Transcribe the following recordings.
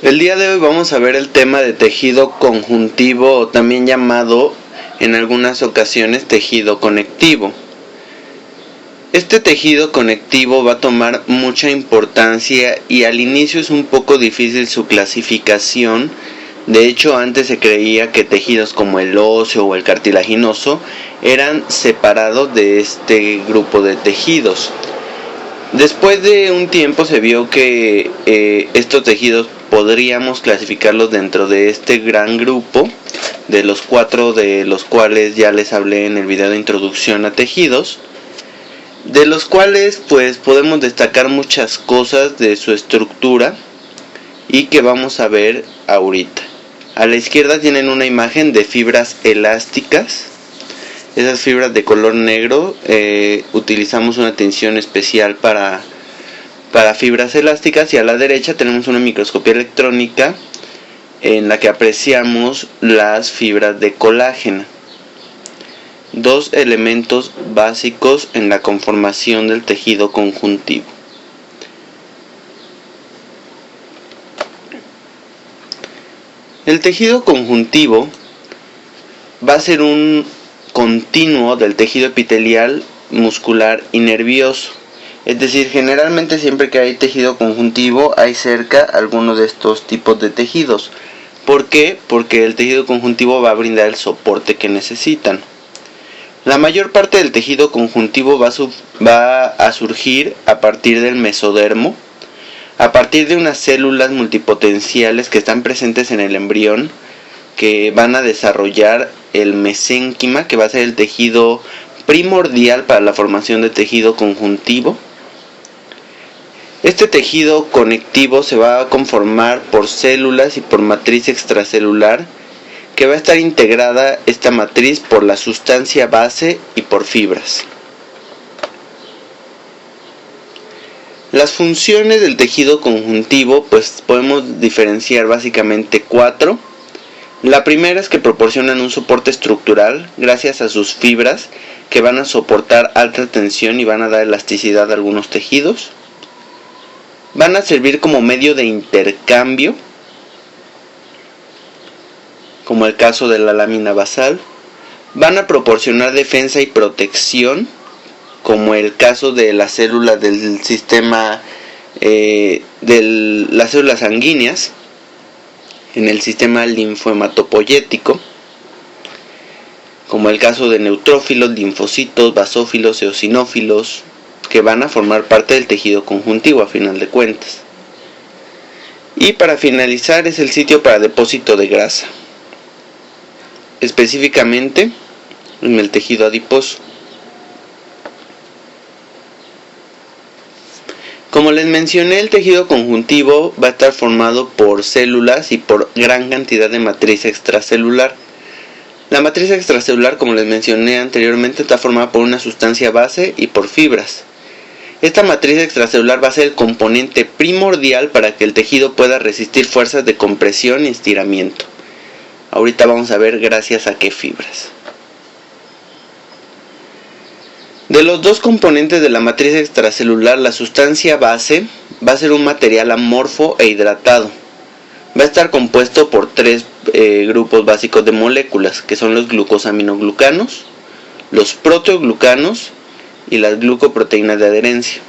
El día de hoy vamos a ver el tema de tejido conjuntivo o también llamado en algunas ocasiones tejido conectivo. Este tejido conectivo va a tomar mucha importancia y al inicio es un poco difícil su clasificación. De hecho, antes se creía que tejidos como el óseo o el cartilaginoso eran separados de este grupo de tejidos. Después de un tiempo se vio que estos tejidos podríamos clasificarlos dentro de este gran grupo, de los 4 de los cuales ya les hablé en el video de introducción a tejidos, de los cuales pues podemos destacar muchas cosas de su estructura y que vamos a ver ahorita. A la izquierda tienen una imagen de fibras elásticas. Esas fibras de color negro, utilizamos una tensión especial para fibras elásticas, y a la derecha tenemos una microscopía electrónica en la que apreciamos las fibras de colágeno, dos elementos básicos en la conformación del tejido conjuntivo. El tejido conjuntivo va a ser un continuo del tejido epitelial, muscular y nervioso. Es decir, generalmente siempre que hay tejido conjuntivo hay cerca alguno de estos tipos de tejidos. ¿Por qué? Porque el tejido conjuntivo va a brindar el soporte que necesitan. La mayor parte del tejido conjuntivo va a surgir a partir del mesodermo, a partir de unas células multipotenciales que están presentes en el embrión, que van a desarrollar el mesénquima, que va a ser el tejido primordial para la formación de tejido conjuntivo. Este tejido conectivo se va a conformar por células y por matriz extracelular, que va a estar integrada esta matriz por la sustancia base y por fibras. Las funciones del tejido conjuntivo pues podemos diferenciar básicamente 4. La primera es que proporcionan un soporte estructural gracias a sus fibras, que van a soportar alta tensión y van a dar elasticidad a algunos tejidos. Van a servir como medio de intercambio, como el caso de la lámina basal. Van a proporcionar defensa y protección, como el caso de las células del sistema de las células sanguíneas en el sistema linfohematopoyético, como el caso de neutrófilos, linfocitos, basófilos, eosinófilos, que van a formar parte del tejido conjuntivo a final de cuentas. Y para finalizar es el sitio para depósito de grasa, específicamente en el tejido adiposo. Como les mencioné, el tejido conjuntivo va a estar formado por células y por gran cantidad de matriz extracelular. La matriz extracelular, como les mencioné anteriormente, está formada por una sustancia base y por fibras. Esta matriz extracelular va a ser el componente primordial para que el tejido pueda resistir fuerzas de compresión y estiramiento. Ahorita vamos a ver gracias a qué fibras. De los dos componentes de la matriz extracelular, la sustancia base va a ser un material amorfo e hidratado. Va a estar compuesto por 3 grupos básicos de moléculas, que son los glucosaminoglucanos, los proteoglucanos y las glucoproteínas de adherencia.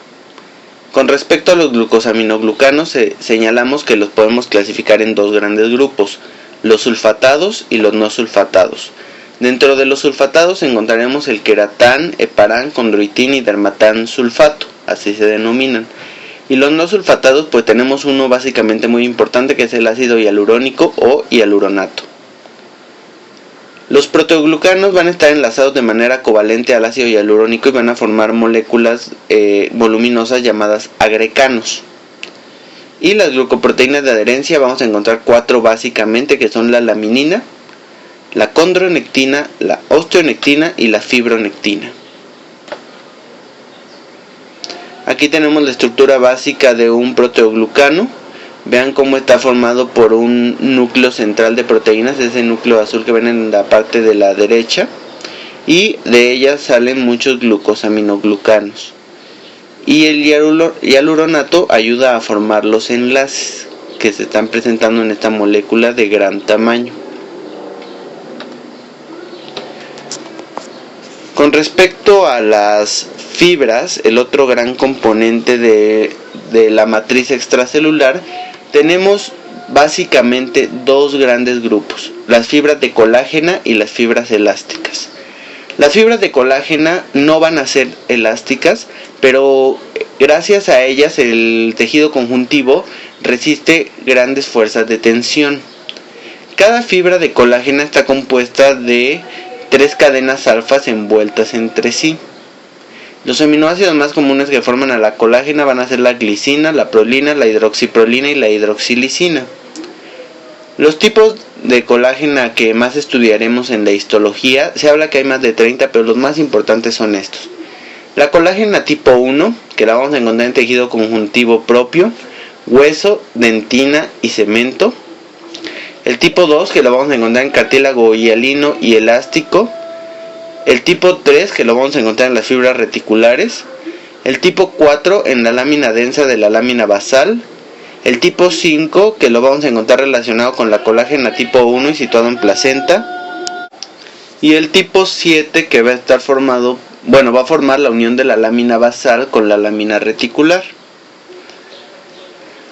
Con respecto a los glucosaminoglucanos, señalamos que los podemos clasificar en 2 grandes grupos, los sulfatados y los no sulfatados. Dentro de los sulfatados encontraremos el queratán, heparán, condroitín y dermatán sulfato, así se denominan. Y los no sulfatados pues tenemos uno básicamente muy importante, que es el ácido hialurónico o hialuronato. Los proteoglucanos van a estar enlazados de manera covalente al ácido hialurónico y van a formar moléculas voluminosas llamadas agrecanos. Y las glucoproteínas de adherencia vamos a encontrar 4 básicamente, que son la laminina, la condronectina, la osteonectina y la fibronectina. Aquí tenemos la estructura básica de un proteoglucano. Vean cómo está formado por un núcleo central de proteínas, ese núcleo azul que ven en la parte de la derecha, y de ellas salen muchos glucosaminoglucanos. Y el hialuronato ayuda a formar los enlaces. que se están presentando en esta molécula de gran tamaño. Con respecto a las fibras, el otro gran componente de la matriz extracelular, tenemos básicamente dos grandes grupos: las fibras de colágena y las fibras elásticas. Las fibras de colágena no van a ser elásticas, pero gracias a ellas el tejido conjuntivo resiste grandes fuerzas de tensión. Cada fibra de colágena está compuesta de 3 cadenas alfas envueltas entre sí. Los aminoácidos más comunes que forman a la colágena van a ser la glicina, la prolina, la hidroxiprolina y la hidroxilisina. Los tipos de colágena que más estudiaremos en la histología, se habla que hay más de 30, pero los más importantes son estos. La colágena tipo 1, que la vamos a encontrar en tejido conjuntivo propio, hueso, dentina y cemento. El tipo 2, que lo vamos a encontrar en cartílago hialino y elástico. El tipo 3, que lo vamos a encontrar en las fibras reticulares. El tipo 4, en la lámina densa de la lámina basal. El tipo 5, que lo vamos a encontrar relacionado con la colágena tipo 1 y situado en placenta. Y el tipo 7, que va a formar la unión de la lámina basal con la lámina reticular.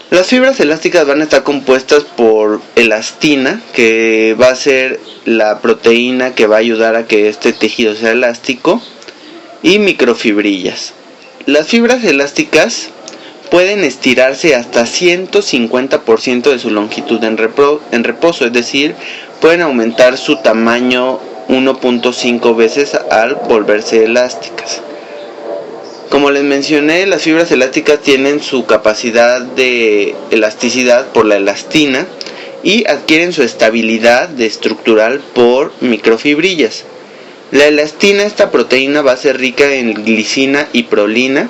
Las fibras elásticas van a estar compuestas por elastina, que va a ser la proteína que va a ayudar a que este tejido sea elástico, y microfibrillas. Las fibras elásticas pueden estirarse hasta 150% de su longitud en reposo, es decir, pueden aumentar su tamaño 1.5 veces al volverse elásticas. Como les mencioné, las fibras elásticas tienen su capacidad de elasticidad por la elastina y adquieren su estabilidad estructural por microfibrillas. La elastina, esta proteína, va a ser rica en glicina y prolina,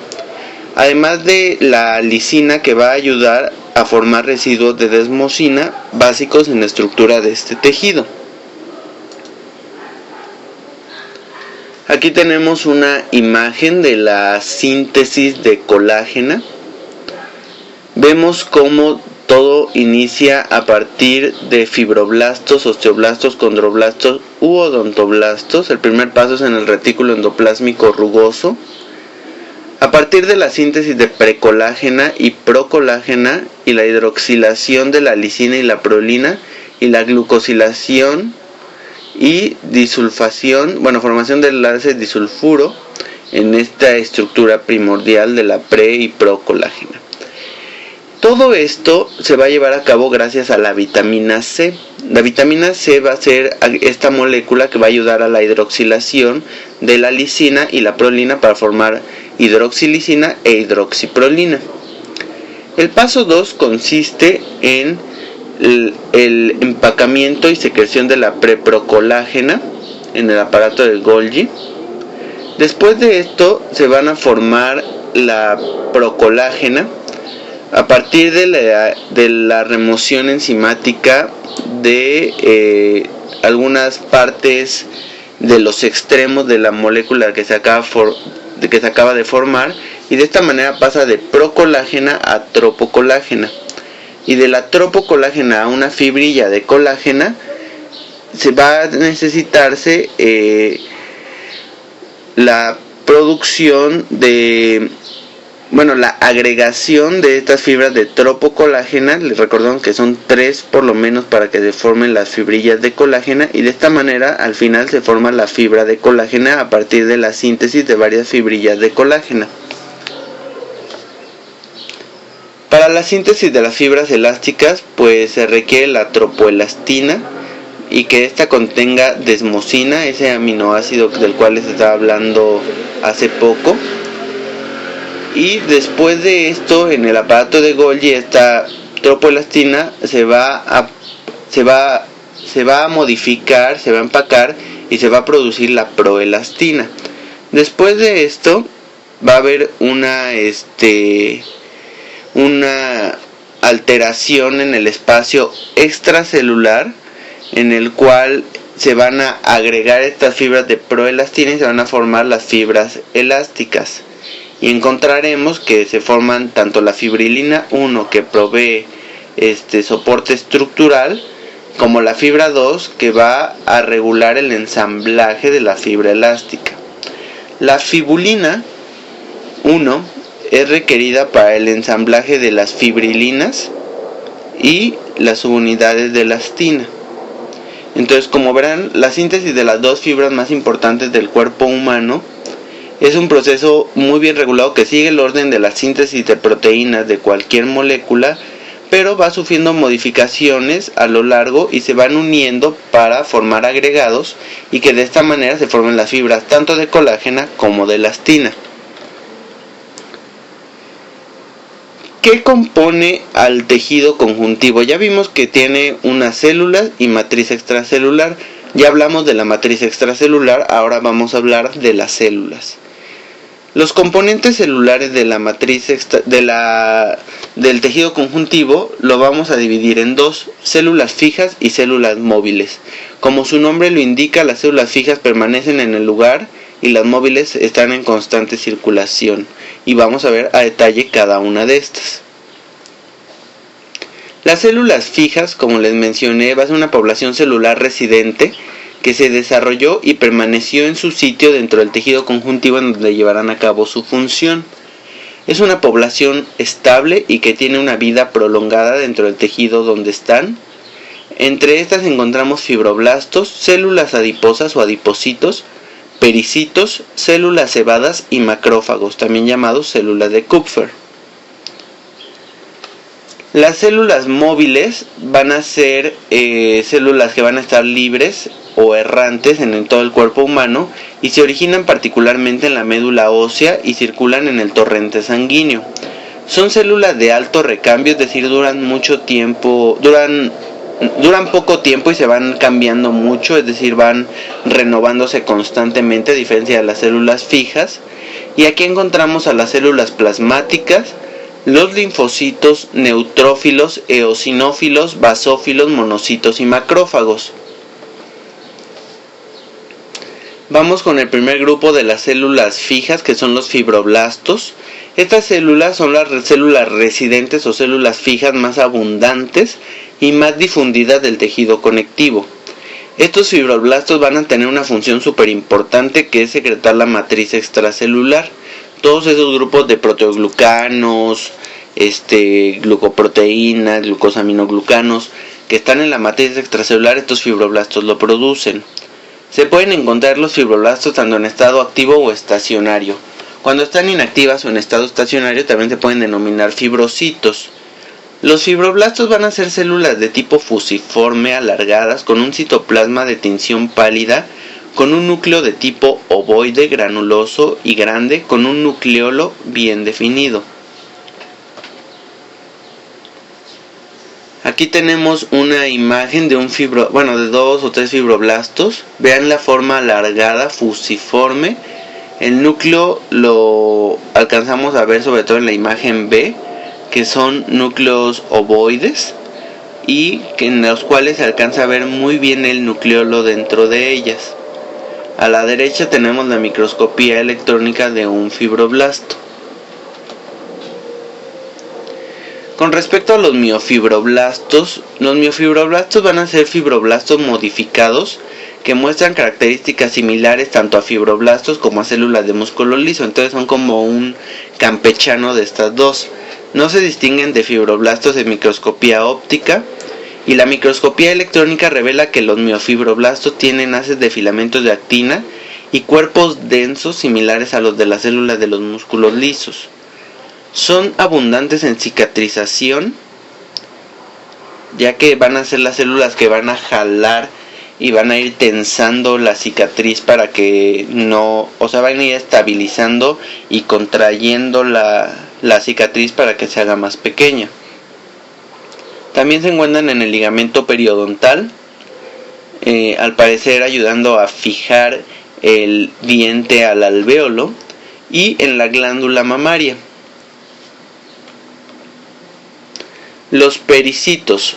además de la lisina, que va a ayudar a formar residuos de desmosina básicos en la estructura de este tejido. Aquí tenemos una imagen de la síntesis de colágena. Vemos cómo todo inicia a partir de fibroblastos, osteoblastos, condroblastos u odontoblastos. El primer paso es en el retículo endoplásmico rugoso. A partir de la síntesis de precolágena y procolágena y la hidroxilación de la lisina y la prolina y la glucosilación y disulfación, formación del enlace disulfuro en esta estructura primordial de la pre y procolágena. Todo esto se va a llevar a cabo gracias a la vitamina C. La vitamina C va a ser esta molécula que va a ayudar a la hidroxilación de la lisina y la prolina para formar hidroxilisina e hidroxiprolina. El paso 2 consiste en el empacamiento y secreción de la preprocolágena en el aparato de Golgi. Después de esto se van a formar la procolágena a partir de la remoción enzimática de algunas partes de los extremos de la molécula que se acaba de formar, y de esta manera pasa de procolágena a tropocolágena. Y de la tropocolágena a una fibrilla de colágena se va a necesitarse la producción de, la agregación de estas fibras de tropocolágena. Les recordamos que son 3 por lo menos para que se formen las fibrillas de colágena, y de esta manera al final se forma la fibra de colágena a partir de la síntesis de varias fibrillas de colágena. Para la síntesis de las fibras elásticas, se requiere la tropoelastina, y que ésta contenga desmosina, ese aminoácido del cual les estaba hablando hace poco. Y después de esto, en el aparato de Golgi, esta tropoelastina se va a modificar, se va a empacar y se va a producir la proelastina. Después de esto va a haber una alteración en el espacio extracelular, en el cual se van a agregar estas fibras de proelastina y se van a formar las fibras elásticas. Y encontraremos que se forman tanto la fibrilina 1, que provee soporte estructural, como la fibra 2, que va a regular el ensamblaje de la fibra elástica. La fibulina 1 es requerida para el ensamblaje de las fibrilinas y las subunidades de elastina. Entonces, como verán, la síntesis de las dos fibras más importantes del cuerpo humano es un proceso muy bien regulado que sigue el orden de la síntesis de proteínas de cualquier molécula, pero va sufriendo modificaciones a lo largo y se van uniendo para formar agregados, y que de esta manera se forman las fibras tanto de colágeno como de elastina. ¿Qué compone al tejido conjuntivo? Ya vimos que tiene unas células y matriz extracelular. Ya hablamos de la matriz extracelular, ahora vamos a hablar de las células. Los componentes celulares de la matriz del tejido conjuntivo lo vamos a dividir en dos: células fijas y células móviles. Como su nombre lo indica, las células fijas permanecen en el lugar y las móviles están en constante circulación, y vamos a ver a detalle cada una de estas. Las células fijas, como les mencioné, va a ser una población celular residente que se desarrolló y permaneció en su sitio dentro del tejido conjuntivo en donde llevarán a cabo su función. Es una población estable y que tiene una vida prolongada dentro del tejido donde están. Entre estas encontramos fibroblastos, células adiposas o adipocitos, pericitos, células cebadas y macrófagos, también llamados células de Kupffer. Las células móviles van a ser células que van a estar libres o errantes en todo el cuerpo humano y se originan particularmente en la médula ósea y circulan en el torrente sanguíneo. Son células de alto recambio, es decir, duran poco tiempo y se van cambiando mucho, es decir, van renovándose constantemente, a diferencia de las células fijas. Y aquí encontramos a las células plasmáticas, los linfocitos, neutrófilos, eosinófilos, basófilos, monocitos y macrófagos. Vamos con el primer grupo de las células fijas, que son los fibroblastos. Estas células son las células residentes o células fijas más abundantes y más difundidas del tejido conectivo. Estos fibroblastos van a tener una función súper importante, que es secretar la matriz extracelular. Todos esos grupos de proteoglucanos, glucoproteínas, glucosaminoglucanos que están en la matriz extracelular, estos fibroblastos lo producen. Se pueden encontrar los fibroblastos tanto en estado activo o estacionario. Cuando están inactivas o en estado estacionario también se pueden denominar fibrocitos. Los fibroblastos van a ser células de tipo fusiforme alargadas con un citoplasma de tinción pálida, con un núcleo de tipo ovoide granuloso y grande, con un nucleolo bien definido. Aquí tenemos una imagen de de 2 o 3 fibroblastos. Vean la forma alargada, fusiforme. El núcleo lo alcanzamos a ver sobre todo en la imagen B, que son núcleos ovoides y en los cuales se alcanza a ver muy bien el nucleolo dentro de ellas. A la derecha tenemos la microscopía electrónica de un fibroblasto. Con respecto a los miofibroblastos van a ser fibroblastos modificados que muestran características similares tanto a fibroblastos como a células de músculo liso. Entonces son como un campechano de estas dos. No se distinguen de fibroblastos en microscopía óptica, y la microscopía electrónica revela que los miofibroblastos tienen haces de filamentos de actina y cuerpos densos similares a los de las células de los músculos lisos. Son abundantes en cicatrización, ya que van a ser las células que van a jalar y van a ir tensando la cicatriz para que van a ir estabilizando y contrayendo la cicatriz para que se haga más pequeña. También se encuentran en el ligamento periodontal, al parecer ayudando a fijar el diente al alvéolo, y en la glándula mamaria. Los pericitos.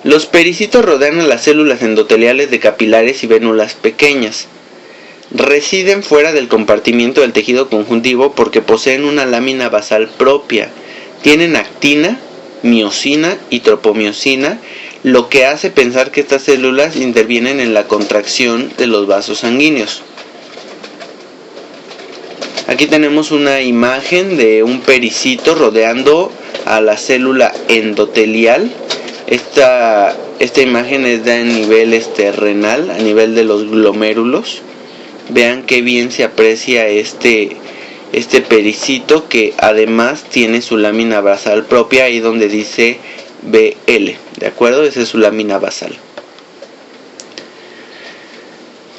Los pericitos rodean a las células endoteliales de capilares y vénulas pequeñas. Residen fuera del compartimiento del tejido conjuntivo porque poseen una lámina basal propia. Tienen actina miosina y tropomiosina, lo que hace pensar que estas células intervienen en la contracción de los vasos sanguíneos. Aquí tenemos una imagen de un pericito rodeando a la célula endotelial. Esta imagen es de nivel renal, a nivel de los glomérulos. Vean qué bien se aprecia este pericito, que además tiene su lámina basal propia, ahí donde dice BL, ¿de acuerdo? Esa es su lámina basal.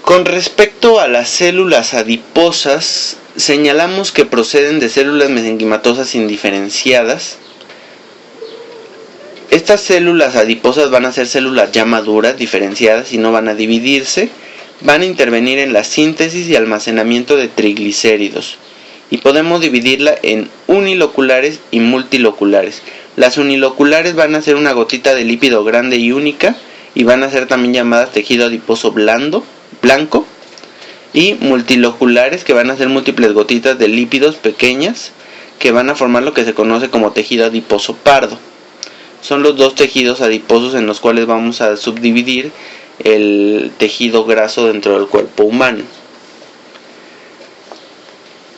Con respecto a las células adiposas, señalamos que proceden de células mesenquimatosas indiferenciadas. Estas células adiposas van a ser células ya maduras, diferenciadas, y no van a dividirse. Van a intervenir en la síntesis y almacenamiento de triglicéridos. Y podemos dividirla en uniloculares y multiloculares. Las uniloculares van a ser una gotita de lípido grande y única, y van a ser también llamadas tejido adiposo blanco. Y multiloculares, que van a ser múltiples gotitas de lípidos pequeñas, que van a formar lo que se conoce como tejido adiposo pardo. Son los dos tejidos adiposos en los cuales vamos a subdividir el tejido graso dentro del cuerpo humano.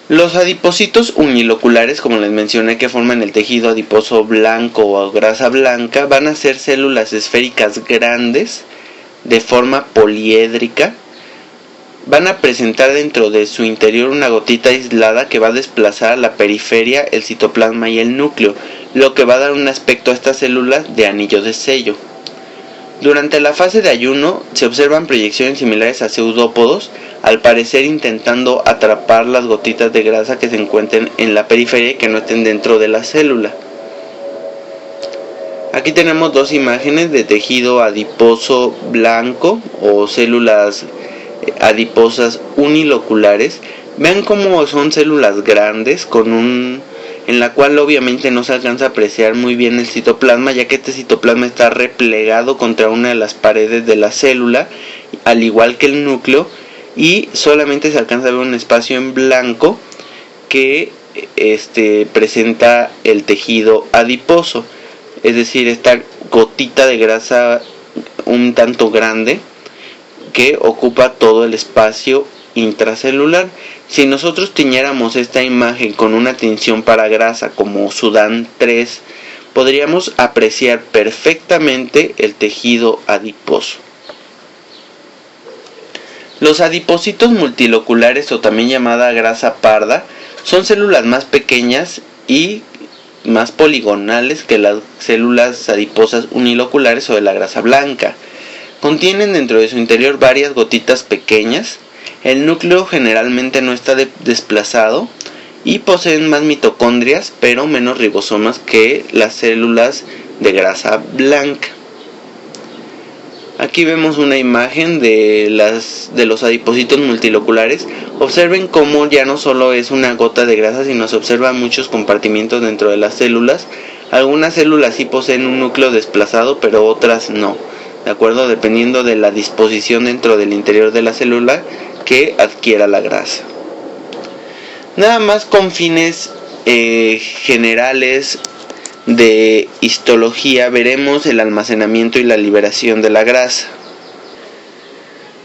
Los adipocitos uniloculares, como les mencioné, que forman el tejido adiposo blanco o grasa blanca, van a ser células esféricas grandes de forma poliédrica. Van a presentar dentro de su interior una gotita aislada que va a desplazar a la periferia el citoplasma y el núcleo, lo que va a dar un aspecto a estas células de anillo de sello. Durante la fase de ayuno se observan proyecciones similares a pseudópodos, al parecer intentando atrapar las gotitas de grasa que se encuentren en la periferia y que no estén dentro de la célula. Aquí tenemos dos imágenes de tejido adiposo blanco o células adiposas uniloculares. Vean cómo son células grandes en la cual obviamente no se alcanza a apreciar muy bien el citoplasma, ya que este citoplasma está replegado contra una de las paredes de la célula, al igual que el núcleo, y solamente se alcanza a ver un espacio en blanco que presenta el tejido adiposo, es decir, esta gotita de grasa un tanto grande que ocupa todo el espacio intracelular. Si nosotros tiñéramos esta imagen con una tinción para grasa como Sudán 3, podríamos apreciar perfectamente el tejido adiposo. Los adipocitos multiloculares, o también llamada grasa parda, son células más pequeñas y más poligonales que las células adiposas uniloculares o de la grasa blanca. Contienen dentro de su interior varias gotitas pequeñas. El núcleo generalmente no está desplazado y poseen más mitocondrias, pero menos ribosomas que las células de grasa blanca. Aquí vemos una imagen de los adipocitos multiloculares. Observen cómo ya no solo es una gota de grasa, sino se observan muchos compartimientos dentro de las células. Algunas células sí poseen un núcleo desplazado, pero otras no, ¿de acuerdo? Dependiendo de la disposición dentro del interior de la célula que adquiera la grasa. Nada más con fines generales de histología veremos el almacenamiento y la liberación de la grasa.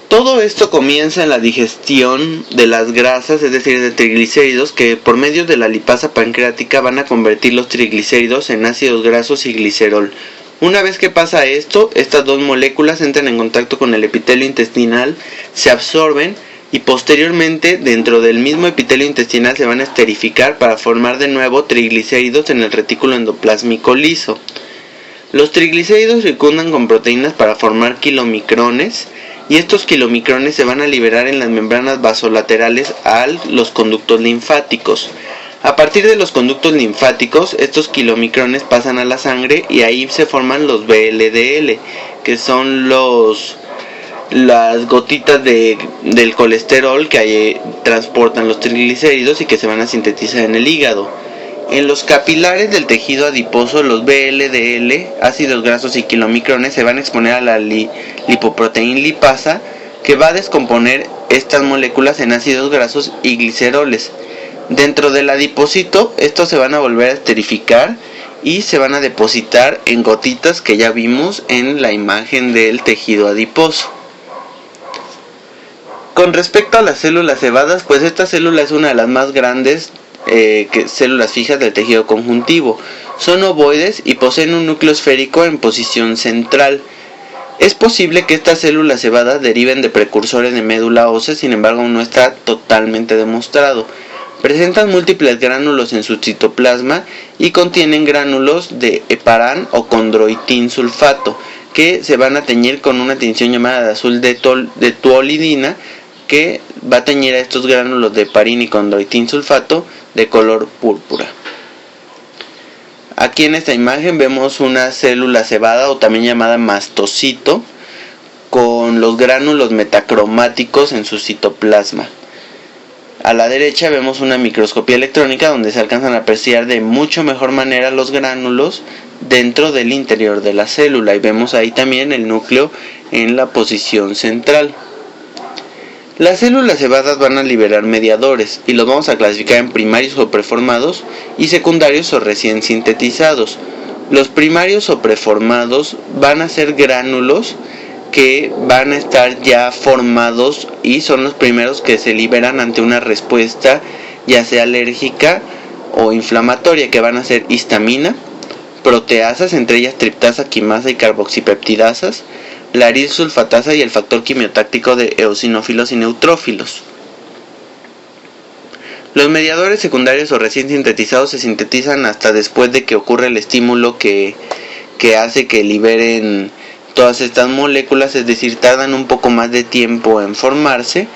Todo esto comienza en la digestión de las grasas, es decir, de triglicéridos, que por medio de la lipasa pancreática van a convertir los triglicéridos en ácidos grasos y glicerol. Una vez que pasa esto, estas dos moléculas entran en contacto con el epitelio intestinal, se absorben y posteriormente dentro del mismo epitelio intestinal se van a esterificar para formar de nuevo triglicéridos en el retículo endoplásmico liso. Los triglicéridos circundan con proteínas para formar kilomicrones, y estos kilomicrones se van a liberar en las membranas vasolaterales a los conductos linfáticos. A partir de los conductos linfáticos, estos kilomicrones pasan a la sangre y ahí se forman los VLDL, que son las gotitas del colesterol que transportan los triglicéridos y que se van a sintetizar en el hígado. En los capilares del tejido adiposo, los VLDL, ácidos grasos y kilomicrones se van a exponer a la lipoproteína lipasa, que va a descomponer estas moléculas en ácidos grasos y gliceroles. Dentro del adipocito, estos se van a volver a esterificar y se van a depositar en gotitas que ya vimos en la imagen del tejido adiposo. Con respecto a las células cebadas, pues esta célula es una de las más grandes células fijas del tejido conjuntivo. Son ovoides y poseen un núcleo esférico en posición central. Es posible que estas células cebadas deriven de precursores de médula ósea, sin embargo no está totalmente demostrado. Presentan múltiples gránulos en su citoplasma y contienen gránulos de heparán o condroitín sulfato, que se van a teñir con una tinción llamada de azul de tuolidina, que va a teñir a estos gránulos de heparín y condroitín sulfato de color púrpura. Aquí en esta imagen vemos una célula cebada o también llamada mastocito con los gránulos metacromáticos en su citoplasma. A la derecha vemos una microscopía electrónica donde se alcanzan a apreciar de mucho mejor manera los gránulos dentro del interior de la célula, y vemos ahí también el núcleo en la posición central. Las células cebadas van a liberar mediadores y los vamos a clasificar en primarios o preformados y secundarios o recién sintetizados. Los primarios o preformados van a ser gránulos que van a estar ya formados y son los primeros que se liberan ante una respuesta ya sea alérgica o inflamatoria, que van a ser histamina, proteasas, entre ellas triptasa, quimasa y carboxipeptidasas, la arilsulfatasa y el factor quimiotáctico de eosinófilos y neutrófilos. Los mediadores secundarios o recién sintetizados se sintetizan hasta después de que ocurre el estímulo que hace que liberen todas estas moléculas, es decir, tardan un poco más de tiempo en formarse,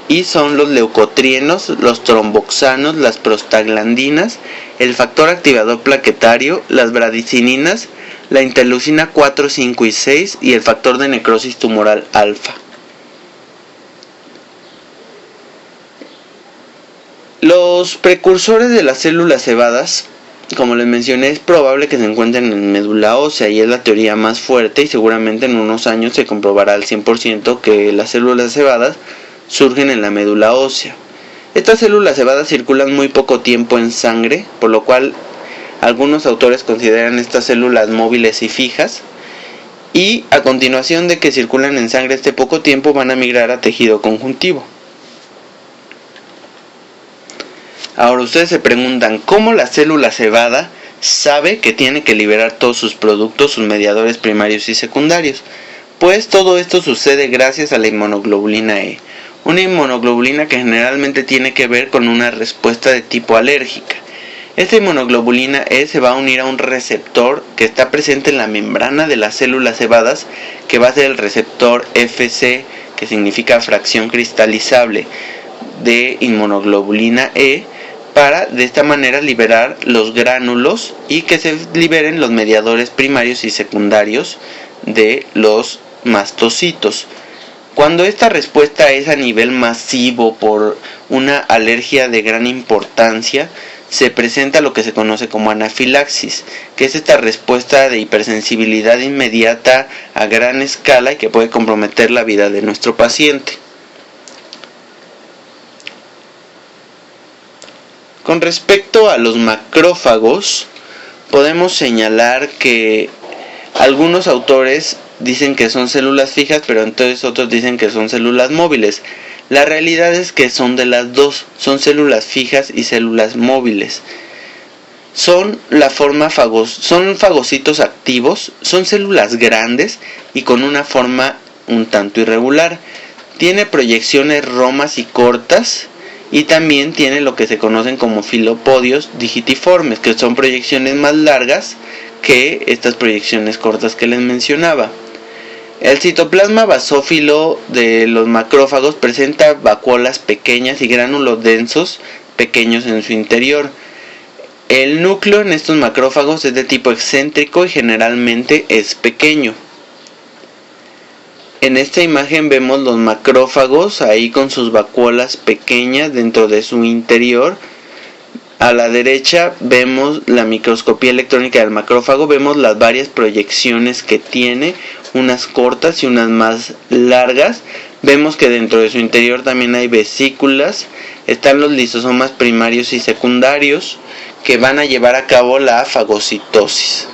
y son los leucotrienos, los tromboxanos, las prostaglandinas, el factor activador plaquetario, las bradicininas, la interleucina 4, 5 y 6 y el factor de necrosis tumoral alfa. Los precursores de las células cebadas, como les mencioné, es probable que se encuentren en médula ósea y es la teoría más fuerte, y seguramente en unos años se comprobará al 100% que las células cebadas surgen en la médula ósea. Estas células cebadas circulan muy poco tiempo en sangre, por lo cual algunos autores consideran estas células móviles y fijas, y a continuación de que circulan en sangre este poco tiempo van a migrar a tejido conjuntivo. Ahora ustedes se preguntan, ¿cómo la célula cebada sabe que tiene que liberar todos sus productos, sus mediadores primarios y secundarios? Pues todo esto sucede gracias a la inmunoglobulina E, una inmunoglobulina que generalmente tiene que ver con una respuesta de tipo alérgica. Esta inmunoglobulina E se va a unir a un receptor que está presente en la membrana de las células cebadas, que va a ser el receptor FC, que significa fracción cristalizable de inmunoglobulina E, para de esta manera liberar los gránulos y que se liberen los mediadores primarios y secundarios de los mastocitos. Cuando esta respuesta es a nivel masivo por una alergia de gran importancia, se presenta lo que se conoce como anafilaxis, que es esta respuesta de hipersensibilidad inmediata a gran escala y que puede comprometer la vida de nuestro paciente. Con respecto a los macrófagos, podemos señalar que algunos autores dicen que son células fijas, pero entonces otros dicen que son células móviles. La realidad es que son de las dos, son células fijas y células móviles. Son fagocitos activos, son células grandes y con una forma un tanto irregular. Tiene proyecciones romas y cortas, y también tiene lo que se conocen como filopodios digitiformes, que son proyecciones más largas que estas proyecciones cortas que les mencionaba. El citoplasma basófilo de los macrófagos presenta vacuolas pequeñas y gránulos densos pequeños en su interior. El núcleo en estos macrófagos es de tipo excéntrico y generalmente es pequeño. En esta imagen vemos los macrófagos ahí con sus vacuolas pequeñas dentro de su interior. A la derecha vemos la microscopía electrónica del macrófago, vemos las varias proyecciones que tiene, unas cortas y unas más largas, Vemos que dentro de su interior también hay vesículas, están los lisosomas primarios y secundarios que van a llevar a cabo la fagocitosis.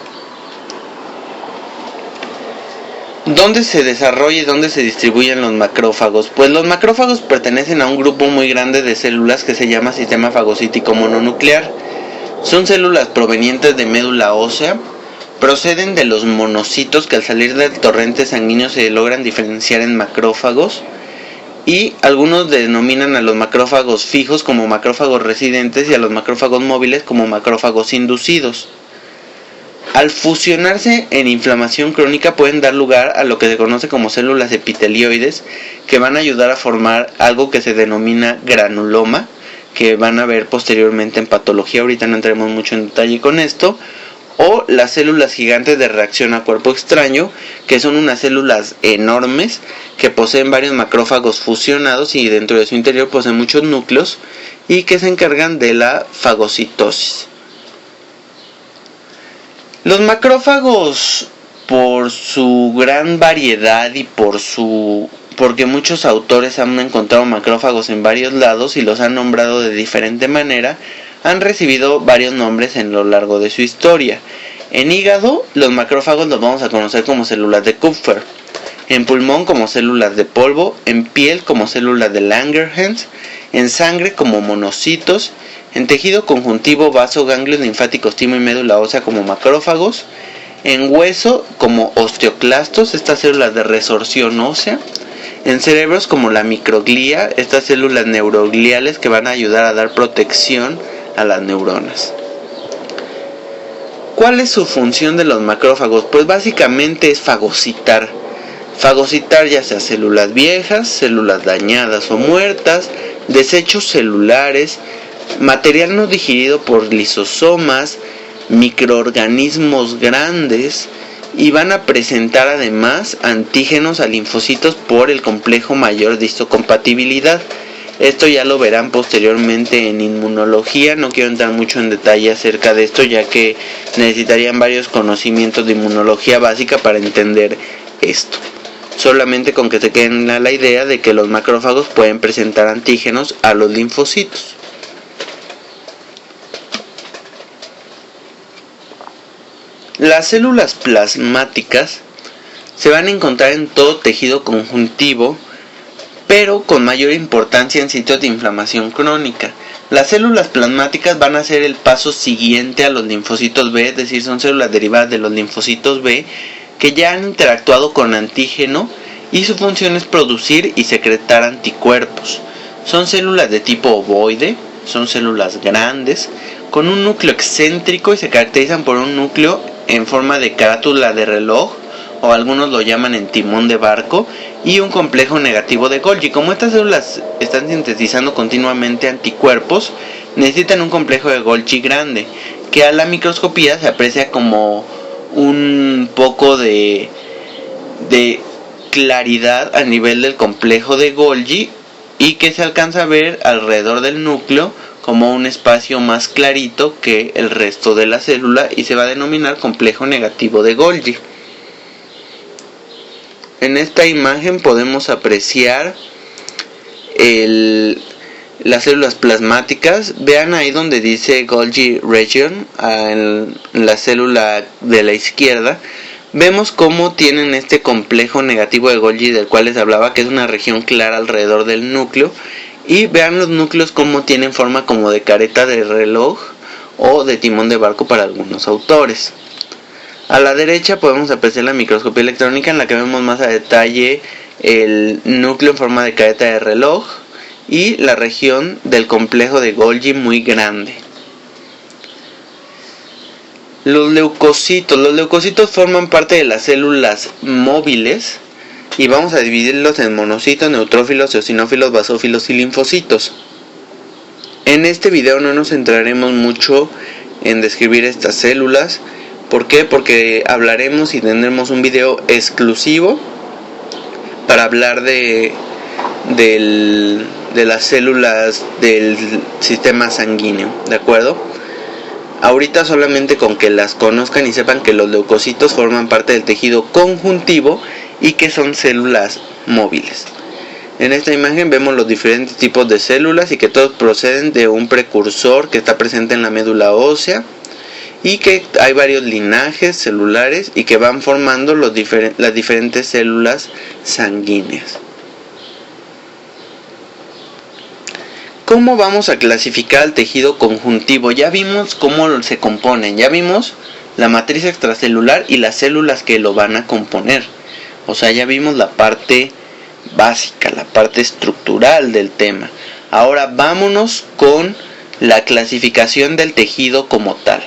¿Dónde se desarrolla y dónde se distribuyen los macrófagos? Pues los macrófagos pertenecen a un grupo muy grande de células que se llama sistema fagocítico mononuclear. Son células provenientes de médula ósea, proceden de los monocitos que al salir del torrente sanguíneo se logran diferenciar en macrófagos, y algunos denominan a los macrófagos fijos como macrófagos residentes y a los macrófagos móviles como macrófagos inducidos. Al fusionarse en inflamación crónica pueden dar lugar a lo que se conoce como células epitelioides, que van a ayudar a formar algo que se denomina granuloma, que van a ver posteriormente en patología. Ahorita no entraremos mucho en detalle con esto. O las células gigantes de reacción a cuerpo extraño, que son unas células enormes que poseen varios macrófagos fusionados y dentro de su interior poseen muchos núcleos y que se encargan de la fagocitosis. Los macrófagos, por su gran variedad y porque muchos autores han encontrado macrófagos en varios lados y los han nombrado de diferente manera, han recibido varios nombres en lo largo de su historia. En hígado, los macrófagos los vamos a conocer como células de Kupffer, en pulmón como células de polvo, en piel como células de Langerhans, en sangre como monocitos, en tejido conjuntivo, vaso, ganglios linfáticos, timo y médula ósea como macrófagos, en hueso como osteoclastos, estas células de resorción ósea, en cerebros como la microglía, estas células neurogliales que van a ayudar a dar protección a las neuronas. ¿Cuál es su función de los macrófagos? Pues básicamente es fagocitar. Fagocitar ya sea células viejas, células dañadas o muertas, desechos celulares, material no digerido por lisosomas, microorganismos grandes, y van a presentar además antígenos a linfocitos por el complejo mayor de histocompatibilidad. Esto ya lo verán posteriormente en inmunología. No quiero entrar mucho en detalle acerca de esto, ya que necesitarían varios conocimientos de inmunología básica para entender esto. Solamente con que se queden a la idea de que los macrófagos pueden presentar antígenos a los linfocitos. Las células plasmáticas se van a encontrar en todo tejido conjuntivo, pero con mayor importancia en sitios de inflamación crónica. Las células plasmáticas van a ser el paso siguiente a los linfocitos B, es decir, son células derivadas de los linfocitos B que ya han interactuado con antígeno y su función es producir y secretar anticuerpos. Son células de tipo ovoide, son células grandes, con un núcleo excéntrico y se caracterizan por un núcleo en forma de carátula de reloj, o algunos lo llaman en timón de barco, y un complejo negativo de Golgi. Como estas células están sintetizando continuamente anticuerpos, necesitan un complejo de Golgi grande, que a la microscopía se aprecia como un poco de claridad a nivel del complejo de Golgi, y que se alcanza a ver alrededor del núcleo como un espacio más clarito que el resto de la célula, y se va a denominar complejo negativo de Golgi. En esta imagen podemos apreciar las células plasmáticas. Vean ahí donde dice Golgi Region, en la célula de la izquierda. Vemos cómo tienen este complejo negativo de Golgi del cual les hablaba, que es una región clara alrededor del núcleo. Y vean los núcleos como tienen forma como de careta de reloj o de timón de barco para algunos autores. A la derecha podemos apreciar la microscopía electrónica, en la que vemos más a detalle el núcleo en forma de careta de reloj y la región del complejo de Golgi muy grande. Los leucocitos forman parte de las células móviles y vamos a dividirlos en monocitos, neutrófilos, eosinófilos, basófilos y linfocitos. En este video no nos centraremos mucho en describir estas células. ¿Por qué? Porque hablaremos y tendremos un video exclusivo para hablar de las células del sistema sanguíneo, ¿de acuerdo? Ahorita solamente con que las conozcan y sepan que los leucocitos forman parte del tejido conjuntivo y que son células móviles. En esta imagen vemos los diferentes tipos de células y que todos proceden de un precursor que está presente en la médula ósea, y que hay varios linajes celulares y que van formando las diferentes células sanguíneas. ¿Cómo vamos a clasificar el tejido conjuntivo? Ya vimos cómo se componen, ya vimos la matriz extracelular y las células que lo van a componer. O sea, ya vimos la parte básica, la parte estructural del tema. Ahora vámonos con la clasificación del tejido como tal.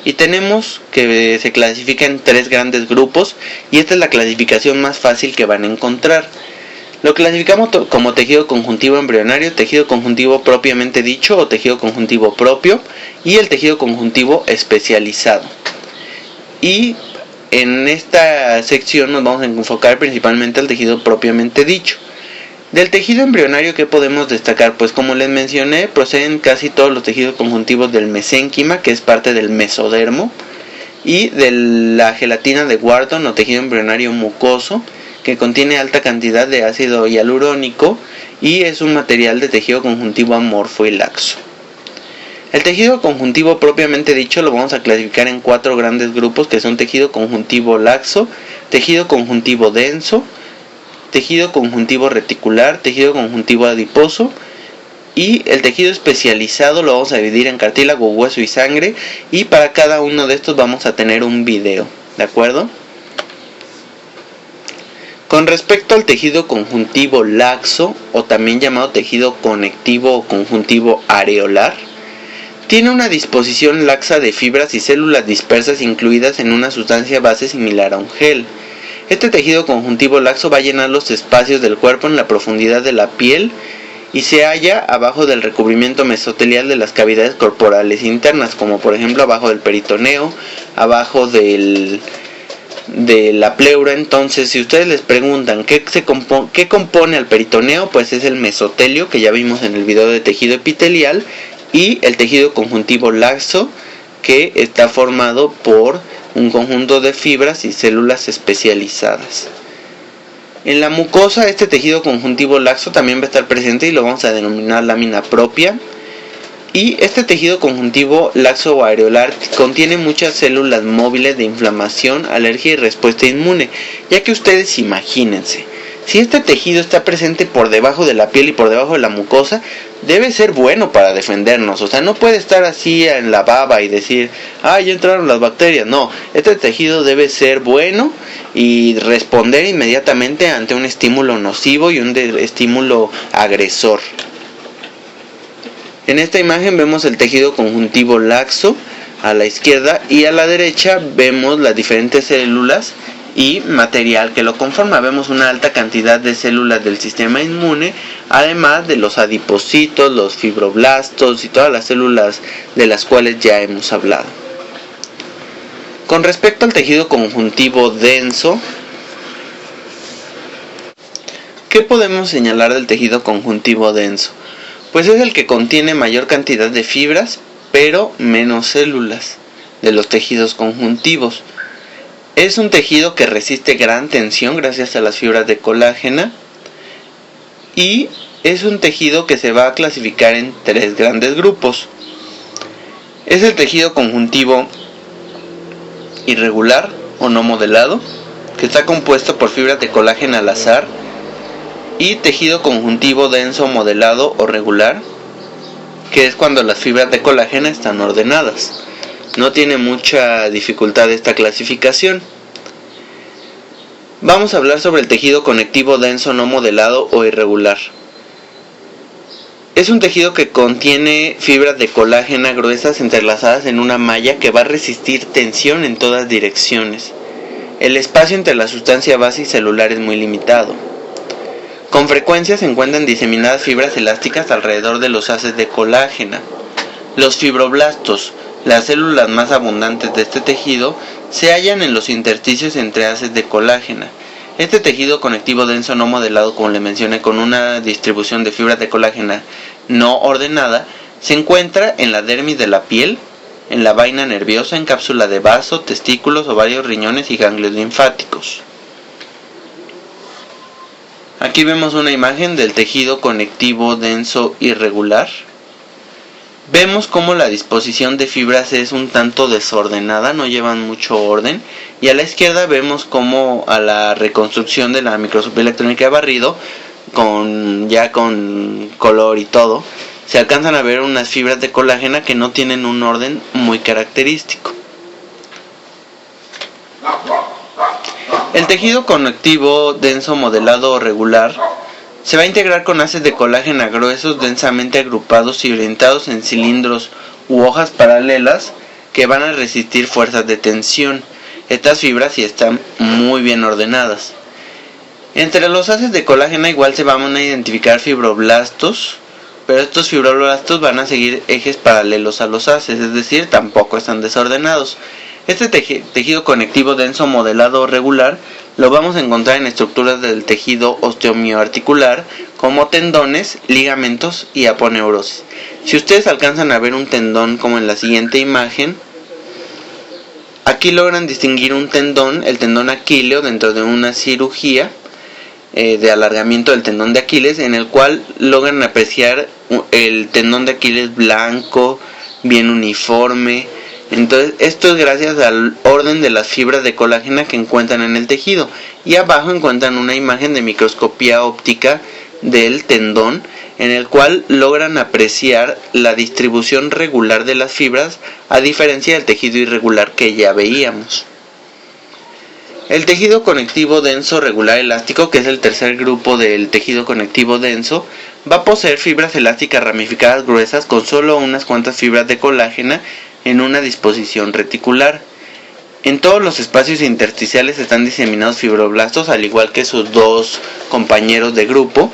Y tenemos que se clasifica en 3 grandes grupos, y esta es la clasificación más fácil que van a encontrar. Lo clasificamos como tejido conjuntivo embrionario, tejido conjuntivo propiamente dicho o tejido conjuntivo propio, y el tejido conjuntivo especializado. Y en esta sección nos vamos a enfocar principalmente al tejido propiamente dicho. Del tejido embrionario, ¿qué podemos destacar? Pues como les mencioné, proceden casi todos los tejidos conjuntivos del mesénquima, que es parte del mesodermo, y de la gelatina de Wharton o tejido embrionario mucoso, que contiene alta cantidad de ácido hialurónico y es un material de tejido conjuntivo amorfo y laxo. El tejido conjuntivo propiamente dicho lo vamos a clasificar en 4 grandes grupos, que son tejido conjuntivo laxo, tejido conjuntivo denso, tejido conjuntivo reticular, tejido conjuntivo adiposo, y el tejido especializado lo vamos a dividir en cartílago, hueso y sangre, y para cada uno de estos vamos a tener un video, ¿de acuerdo? Con respecto al tejido conjuntivo laxo, o también llamado tejido conectivo o conjuntivo areolar, tiene una disposición laxa de fibras y células dispersas incluidas en una sustancia base similar a un gel. Este tejido conjuntivo laxo va a llenar los espacios del cuerpo en la profundidad de la piel y se halla abajo del recubrimiento mesotelial de las cavidades corporales internas, como por ejemplo abajo del peritoneo, abajo de la pleura. Entonces, si ustedes les preguntan ¿qué compone al peritoneo? Pues es el mesotelio, que ya vimos en el video de tejido epitelial, y el tejido conjuntivo laxo, que está formado por un conjunto de fibras y células especializadas. En la mucosa, este tejido conjuntivo laxo también va a estar presente y lo vamos a denominar lámina propia. Y este tejido conjuntivo laxo o areolar contiene muchas células móviles de inflamación, alergia y respuesta inmune, ya que ustedes imagínense, si este tejido está presente por debajo de la piel y por debajo de la mucosa, debe ser bueno para defendernos. O sea, no puede estar así en la baba y decir, ya entraron las bacterias. No, este tejido debe ser bueno y responder inmediatamente ante un estímulo nocivo y un estímulo agresor. En esta imagen vemos el tejido conjuntivo laxo a la izquierda, y a la derecha vemos las diferentes células y material que lo conforma. Vemos una alta cantidad de células del sistema inmune, además de los adipocitos, los fibroblastos y todas las células de las cuales ya hemos hablado. Con respecto al tejido conjuntivo denso, ¿qué podemos señalar del tejido conjuntivo denso? Pues es el que contiene mayor cantidad de fibras, pero menos células de los tejidos conjuntivos. Es un tejido que resiste gran tensión gracias a las fibras de colágeno, y es un tejido que se va a clasificar en 3 grandes grupos. Es el tejido conjuntivo irregular o no modelado, que está compuesto por fibras de colágeno al azar, y tejido conjuntivo denso modelado o regular, que es cuando las fibras de colágeno están ordenadas. No tiene mucha dificultad esta clasificación. Vamos a hablar sobre el tejido conectivo denso no modelado o irregular. Es un tejido que contiene fibras de colágeno gruesas entrelazadas en una malla que va a resistir tensión en todas direcciones. El espacio entre la sustancia base y celular es muy limitado. Con frecuencia se encuentran diseminadas fibras elásticas alrededor de los haces de colágeno. Los fibroblastos, las células más abundantes de este tejido, se hallan en los intersticios entre haces de colágeno. Este tejido conectivo denso no modelado, como le mencioné, con una distribución de fibras de colágeno no ordenada, se encuentra en la dermis de la piel, en la vaina nerviosa, en cápsula de vaso, testículos, ovarios, riñones y ganglios linfáticos. Aquí vemos una imagen del tejido conectivo denso irregular. Vemos cómo la disposición de fibras es un tanto desordenada, no llevan mucho orden. Y a la izquierda vemos cómo a la reconstrucción de la microscopía electrónica de barrido, ya con color y todo, se alcanzan a ver unas fibras de colágena que no tienen un orden muy característico. El tejido conectivo denso modelado o regular se va a integrar con haces de colágena gruesos densamente agrupados y orientados en cilindros u hojas paralelas que van a resistir fuerzas de tensión. Estas fibras sí están muy bien ordenadas. Entre los haces de colágena igual se van a identificar fibroblastos, pero estos fibroblastos van a seguir ejes paralelos a los haces, es decir, tampoco están desordenados. Este tejido conectivo denso modelado o regular lo vamos a encontrar en estructuras del tejido osteomioarticular como tendones, ligamentos y aponeurosis. Si ustedes alcanzan a ver un tendón como en la siguiente imagen, aquí logran distinguir un tendón, el tendón aquileo, dentro de una cirugía de alargamiento del tendón de Aquiles, en el cual logran apreciar el tendón de Aquiles blanco, bien uniforme. Entonces esto es gracias al orden de las fibras de colágena que encuentran en el tejido. Y abajo encuentran una imagen de microscopía óptica del tendón, en el cual logran apreciar la distribución regular de las fibras, a diferencia del tejido irregular que ya veíamos. El tejido conectivo denso regular elástico, que es el tercer grupo del tejido conectivo denso, va a poseer fibras elásticas ramificadas gruesas con solo unas cuantas fibras de colágena en una disposición reticular. En todos los espacios intersticiales están diseminados fibroblastos, al igual que sus dos compañeros de grupo,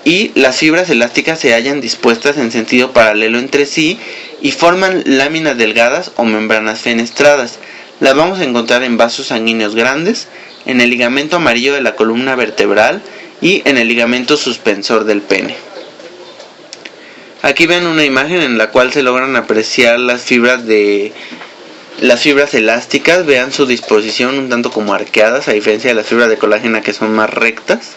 y las fibras elásticas se hallan dispuestas en sentido paralelo entre sí y forman láminas delgadas o membranas fenestradas. Las vamos a encontrar en vasos sanguíneos grandes, en el ligamento amarillo de la columna vertebral y en el ligamento suspensor del pene. Aquí ven una imagen en la cual se logran apreciar las fibras elásticas. Vean su disposición un tanto como arqueadas, a diferencia de las fibras de colágena que son más rectas.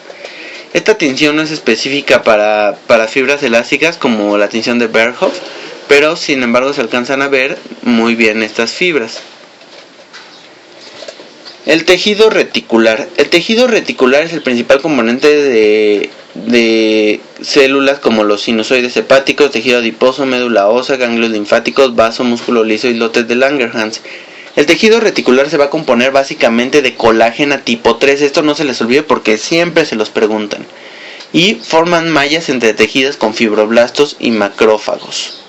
Esta tinción no es específica para fibras elásticas como la tinción de Berhoff, pero sin embargo se alcanzan a ver muy bien estas fibras. El tejido reticular. El tejido reticular es el principal componente de células como los sinusoides hepáticos, tejido adiposo, médula ósea, ganglios linfáticos, vaso, músculo liso y lotes de Langerhans. El tejido reticular se va a componer básicamente de colágena tipo 3, esto no se les olvide porque siempre se los preguntan, y forman mallas entretejidas con fibroblastos y macrófagos.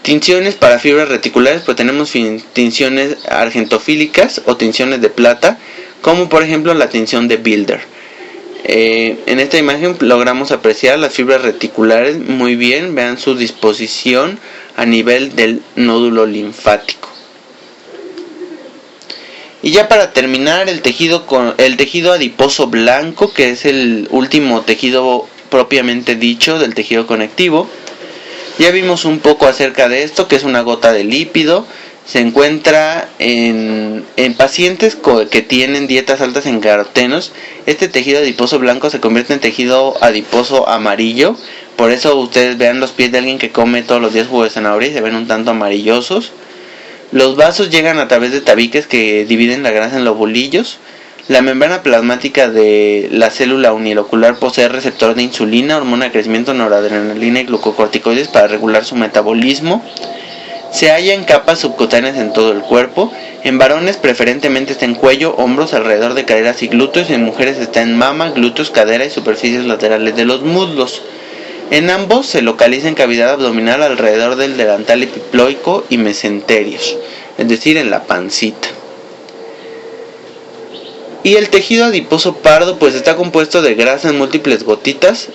Tinciones para fibras reticulares, pues tenemos tinciones argentofílicas o tinciones de plata, como por ejemplo la tinción de Bilder. En esta imagen logramos apreciar las fibras reticulares muy bien, vean su disposición a nivel del nódulo linfático. Y ya para terminar, el tejido adiposo blanco, que es el último tejido propiamente dicho del tejido conectivo. Ya vimos un poco acerca de esto, que es una gota de lípido. Se encuentra en pacientes que tienen dietas altas en carotenos. Este tejido adiposo blanco se convierte en tejido adiposo amarillo. Por eso ustedes vean los pies de alguien que come todos los días jugo de zanahoria y se ven un tanto amarillosos. Los vasos llegan a través de tabiques que dividen la grasa en lobulillos. La membrana plasmática de la célula unilocular posee receptor de insulina, hormona de crecimiento, noradrenalina y glucocorticoides para regular su metabolismo. Se halla en capas subcutáneas en todo el cuerpo. En varones preferentemente está en cuello, hombros, alrededor de caderas y glúteos. En mujeres está en mama, glúteos, cadera y superficies laterales de los muslos. En ambos se localiza en cavidad abdominal alrededor del delantal epiploico y mesenterios, es decir, en la pancita. Y el tejido adiposo pardo pues está compuesto de grasa en múltiples gotitas.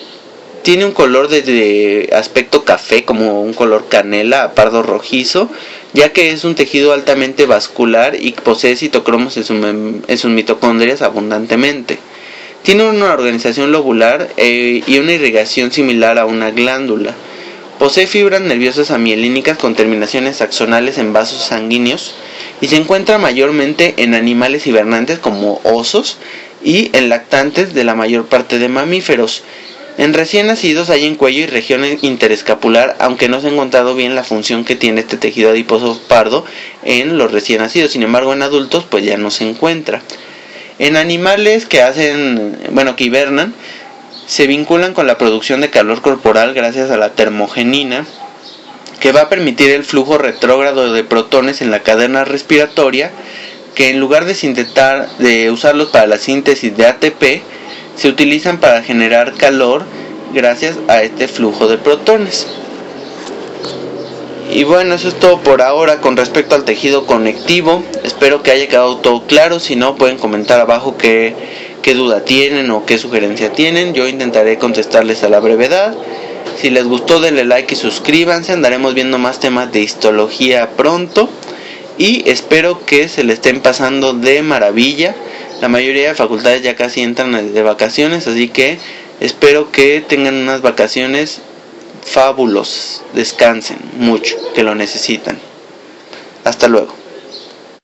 Tiene un color de aspecto café, como un color canela a pardo rojizo, ya que es un tejido altamente vascular y posee citocromos en sus mitocondrias abundantemente. Tiene una organización lobular y una irrigación similar a una glándula. Posee fibras nerviosas amielínicas con terminaciones axonales en vasos sanguíneos y se encuentra mayormente en animales hibernantes como osos y en lactantes de la mayor parte de mamíferos. En recién nacidos hay en cuello y región interescapular, aunque no se ha encontrado bien la función que tiene este tejido adiposo pardo en los recién nacidos. Sin embargo, en adultos pues ya no se encuentra. En animales que hibernan, se vinculan con la producción de calor corporal gracias a la termogenina, que va a permitir el flujo retrógrado de protones en la cadena respiratoria, que en lugar de usarlos para la síntesis de ATP, se utilizan para generar calor gracias a este flujo de protones. Y bueno, eso es todo por ahora con respecto al tejido conectivo. Espero que haya quedado todo claro. Si no, pueden comentar abajo qué duda tienen o qué sugerencia tienen. Yo intentaré contestarles a la brevedad. Si les gustó, denle like y suscríbanse. Andaremos viendo más temas de histología pronto. Y espero que se le estén pasando de maravilla. La mayoría de facultades ya casi entran de vacaciones, así que espero que tengan unas vacaciones fabulosas. Descansen mucho, que lo necesitan. Hasta luego.